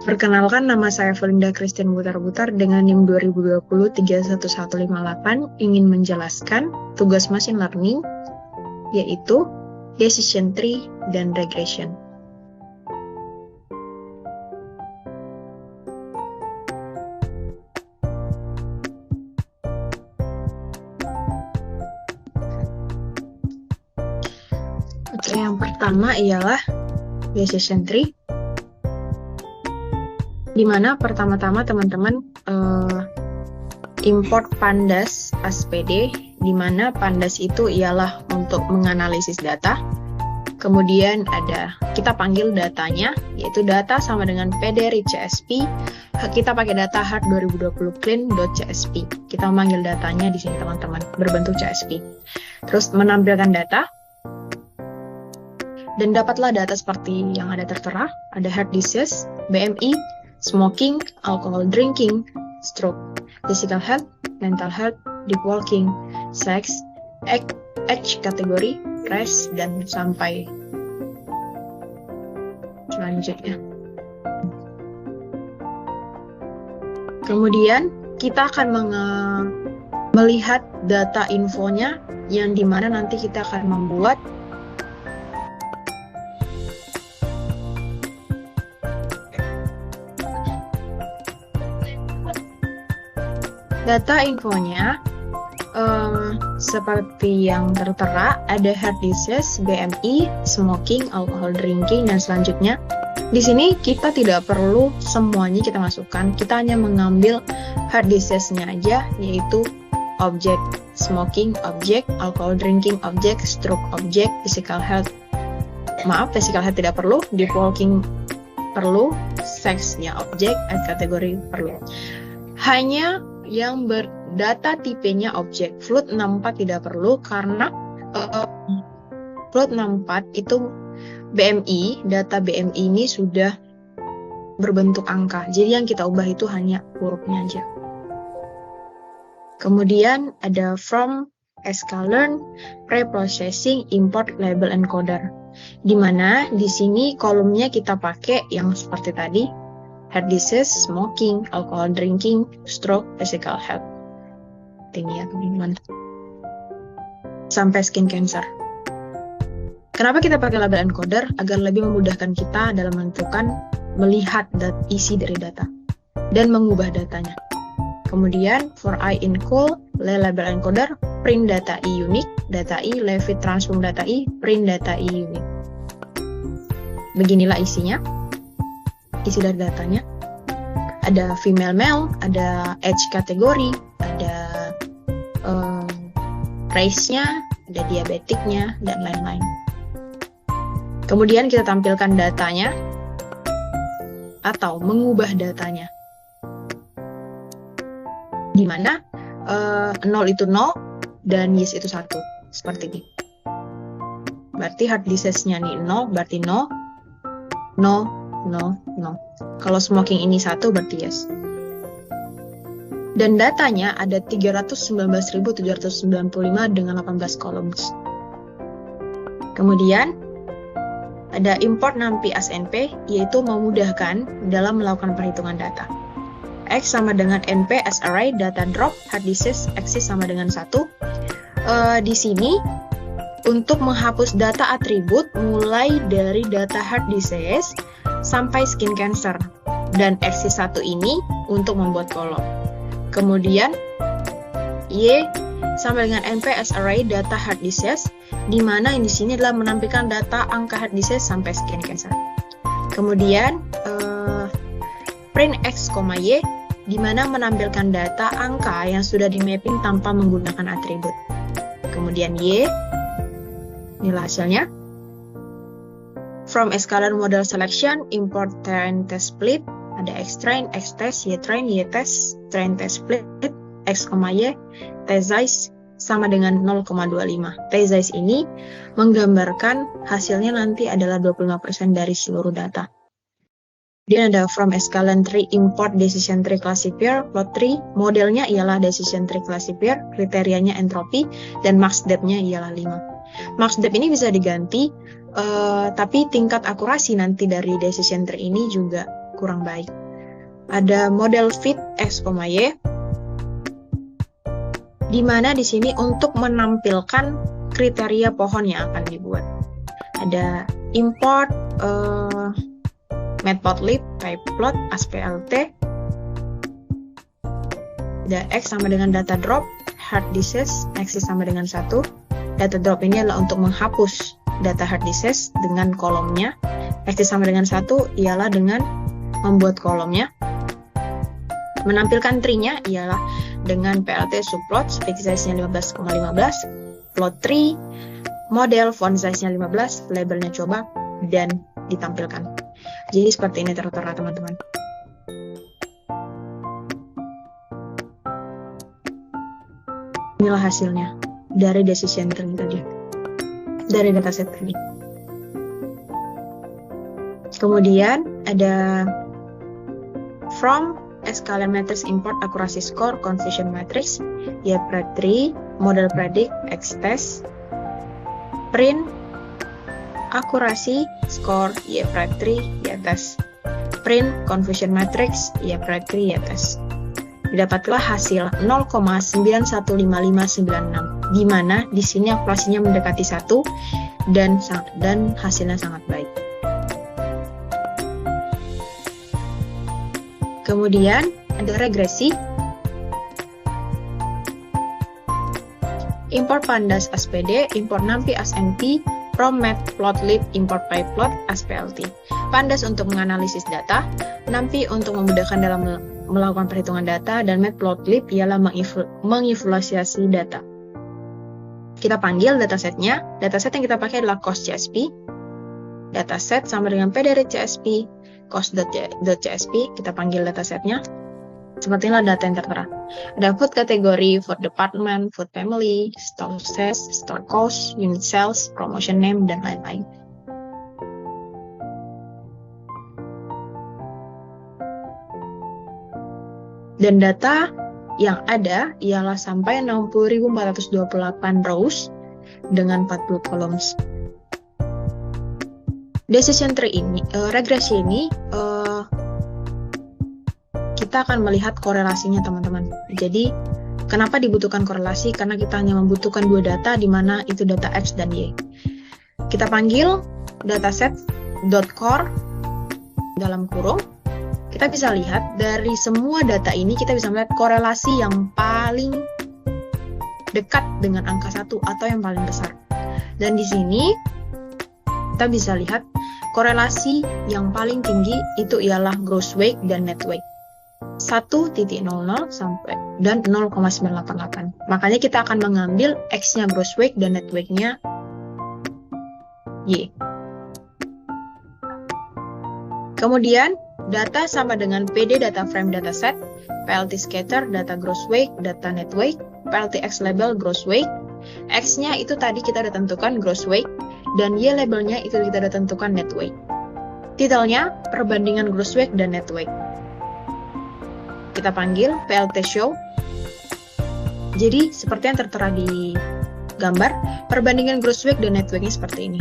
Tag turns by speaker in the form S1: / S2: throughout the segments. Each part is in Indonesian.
S1: Perkenalkan, nama saya Felinda Christian Butar-Butar dengan NIM 2020-31158 ingin menjelaskan tugas machine learning yaitu decision tree dan regression. Oke, yang pertama ialah decision tree, di mana pertama-tama teman-teman import pandas ASPD, di mana pandas itu ialah untuk menganalisis data. Kemudian kita panggil datanya, yaitu data sama dengan pd read CSP. Kita pakai data hard 2020 clean.csp. Kita memanggil datanya di sini teman-teman, berbentuk CSP. Terus menampilkan data. Dan dapatlah data seperti yang ada tertera, ada heart disease, BMI, smoking, alcohol drinking, stroke, physical health, mental health, deep walking, sex, age kategori, race, dan sampai selanjutnya. Kemudian kita akan melihat data infonya, yang dimana nanti kita akan membuat data infonya seperti yang tertera, ada heart disease, BMI, smoking, alcohol drinking, dan selanjutnya. Di sini kita tidak perlu semuanya kita masukkan, kita hanya mengambil heart disease-nya aja, yaitu objek, smoking, objek, alcohol drinking, objek, stroke, objek, physical health tidak perlu, deep walking perlu, sex-nya objek, kategori perlu. Hanya yang berdata tipenya objek. Float 64 tidak perlu karena Float 64 itu BMI, data BMI ini sudah berbentuk angka. Jadi yang kita ubah itu hanya hurufnya aja. Kemudian ada from, sklearn, preprocessing, import, label, encoder. Di mana di sini kolomnya kita pakai yang seperti tadi, heart disease, smoking, alcohol drinking, stroke, physical health. Ini ya teman-teman. Sampai skin cancer. Kenapa kita pakai label encoder? Agar lebih memudahkan kita dalam menentukan, melihat isi dari data dan mengubah datanya. Kemudian for I in cool, label encoder, print data I unique, data I, Leavitt transform data I, print data I unique. Beginilah isinya. Isi dari datanya, ada female male, ada age kategori, ada race-nya, ada diabetiknya, dan lain-lain. Kemudian kita tampilkan datanya atau mengubah datanya, di mana 0 itu 0 dan yes itu 1, seperti ini. Berarti heart disease-nya nih 0, berarti no. Kalau smoking ini 1 berarti yes. Dan datanya ada 319.795 dengan 18 columns. Kemudian ada import NumPy as NP, yaitu memudahkan dalam melakukan perhitungan data. X sama dengan NP as array, data drop, hard disease, X sama dengan 1. Di sini untuk menghapus data atribut mulai dari data heart disease sampai skin cancer, dan X1 ini untuk membuat kolom. Kemudian Y sama dengan NP as array data heart disease, di mana di sini adalah menampilkan data angka heart disease sampai skin cancer. Kemudian print X, Y, di mana menampilkan data angka yang sudah di mapping tanpa menggunakan atribut. Kemudian Y, inilah hasilnya. From sklearn model selection, import train test split, ada X train, X test, Y train, Y test, train test split, X, Y, t-size sama dengan 0,25. T-size ini menggambarkan hasilnya nanti adalah 25% dari seluruh data. Kemudian ada from sklearn tree, import decision tree classifier, plot tree, modelnya ialah decision tree classifier, kriterianya entropi, dan max depth-nya ialah 5. Max depth ini bisa diganti, tapi tingkat akurasi nanti dari decision tree ini juga kurang baik. Ada model fit X, Y, di mana di sini untuk menampilkan kriteria pohon yang akan dibuat. Ada import matplotlib, typeplot, ASPLT. Ada X sama dengan data drop, hard disk, X sama dengan 1. Data drop ini adalah untuk menghapus data hard disk dengan kolomnya. X sama dengan 1 ialah dengan membuat kolomnya. Menampilkan tree-nya ialah dengan PLT subplot, stick size-nya 15,15, plot tree, model font size-nya 15, labelnya coba, dan ditampilkan. Jadi seperti ini tertera teman-teman. Inilah hasilnya dari decision tree tadi, dari dataset tadi. Kemudian ada from scalar matrix import accuracy score confusion matrix, YPredict 3, model predict, X-test, print, akurasi, score, YPredict 3, Y-test, print, confusion matrix, YPredict 3, Y-test. Didapatlah hasil 0,915596, di mana di sini akurasinya mendekati 1 dan hasilnya sangat baik. Kemudian ada regresi. Import pandas as PD, import NumPy as NP, from matplotlib, import pyplot as PLT. Pandas untuk menganalisis data, NumPy untuk memudahkan dalam melakukan perhitungan data, dan matplotlib ialah menginvulsasi data. Kita panggil datasetnya. Dataset yang kita pakai adalah cost.csv. Dataset sama dengan p dari csv, cost.csv, kita panggil datasetnya. Seperti inilah data yang tertera. Ada food kategori, food department, food family, store size, store cost, unit sales, promotion name, dan lain-lain. Dan data yang ada ialah sampai 60.428 rows dengan 40 columns. Decision tree ini, regresi ini, kita akan melihat korelasinya teman-teman. Jadi, kenapa dibutuhkan korelasi? Karena kita hanya membutuhkan dua data, di mana itu data X dan Y. Kita panggil dataset.core dalam kurung. Kita bisa lihat dari semua data ini, kita bisa melihat korelasi yang paling dekat dengan angka 1 atau yang paling besar. Dan di sini, kita bisa lihat korelasi yang paling tinggi itu ialah gross weight dan net weight. 1.00 sampai dan 0,988. Makanya kita akan mengambil X-nya gross weight dan net weight-nya Y. Kemudian data sama dengan PD data frame dataset, PLT scatter data gross weight, data net weight, PLT X label gross weight. X-nya itu tadi kita udah tentukan gross weight, dan Y labelnya itu kita udah tentukan net weight. Titelnya perbandingan gross weight dan net weight. Kita panggil PLT show. Jadi seperti yang tertera di gambar, perbandingan gross weight dan net weight-nya seperti ini.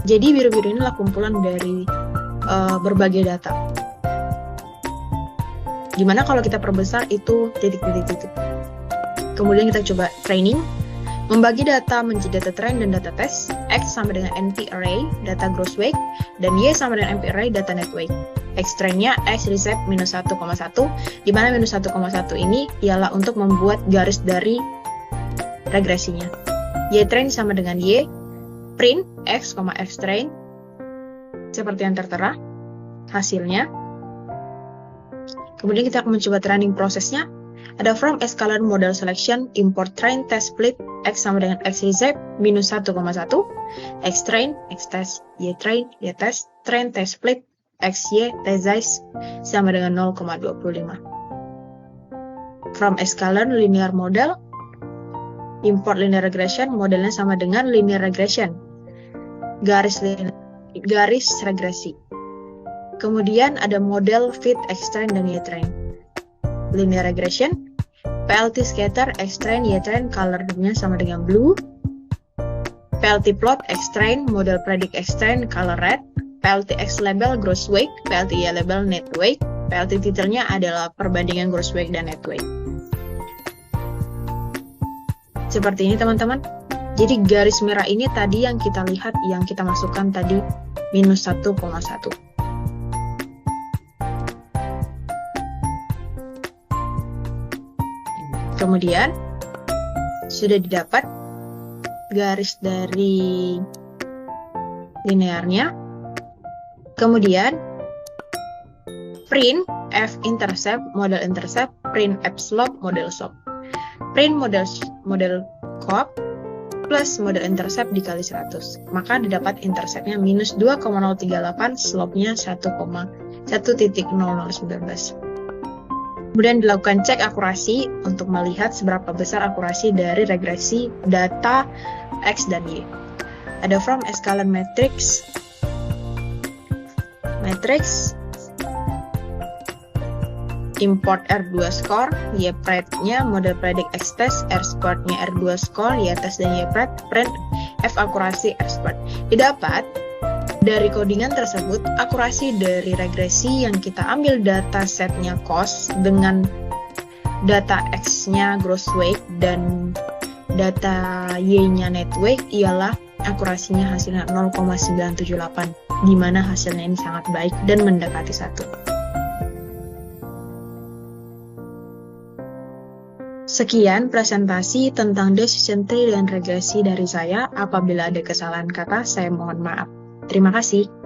S1: Jadi biru-biru ini adalah kumpulan dari berbagai data. Dimana kalau kita perbesar itu titik-titik. Kemudian kita coba training. Membagi data menjadi data train dan data test. X sama dengan NP array, data gross weight, dan Y sama dengan NP array, data net weight. X train-nya X reset minus 1,1, di mana minus 1,1 ini ialah untuk membuat garis dari regresinya. Y train sama dengan Y, print X, X train, seperti yang tertera hasilnya. Kemudian kita akan mencoba training prosesnya. Ada from scalar model selection, import train test split, X sama dengan X reset minus 1,1, X train, X test, Y train, Y test, train test split, XY test size sama dengan 0,25. From scalar linear model, import linear regression, modelnya sama dengan linear regression, garis regresi. Kemudian ada model fit X train dan Y train. Linear regression, PLT scatter X train Y train, colornya sama dengan blue. PLT plot X train, model predict X train, color red. PLTX label gross weight, PLTY label net weight, PLT titelnya adalah perbandingan gross weight dan net weight. Seperti ini teman-teman. Jadi garis merah ini tadi yang kita lihat, yang kita masukkan tadi minus 1,1. Kemudian sudah didapat garis dari linearnya. Kemudian print F-intercept, model intercept, print F-slope, model slope. Print model COP plus model intercept dikali 100. Maka didapat interceptnya minus 2,038, slope-nya 1,1.0019. Kemudian dilakukan cek akurasi untuk melihat seberapa besar akurasi dari regresi data X dan Y. Ada from Escalon matrix import R2 score, Y print-nya model predict X test, R score-nya R2 score, Y test dan Y print, F akurasi R score. Didapat dari codingan tersebut, akurasi dari regresi yang kita ambil data setnya cost dengan data X-nya gross weight dan data Y-nya net weight ialah akurasinya hasilnya 0,978, di mana hasilnya ini sangat baik dan mendekati 1. Sekian presentasi tentang decision tree dan regresi dari saya. Apabila ada kesalahan kata, saya mohon maaf. Terima kasih.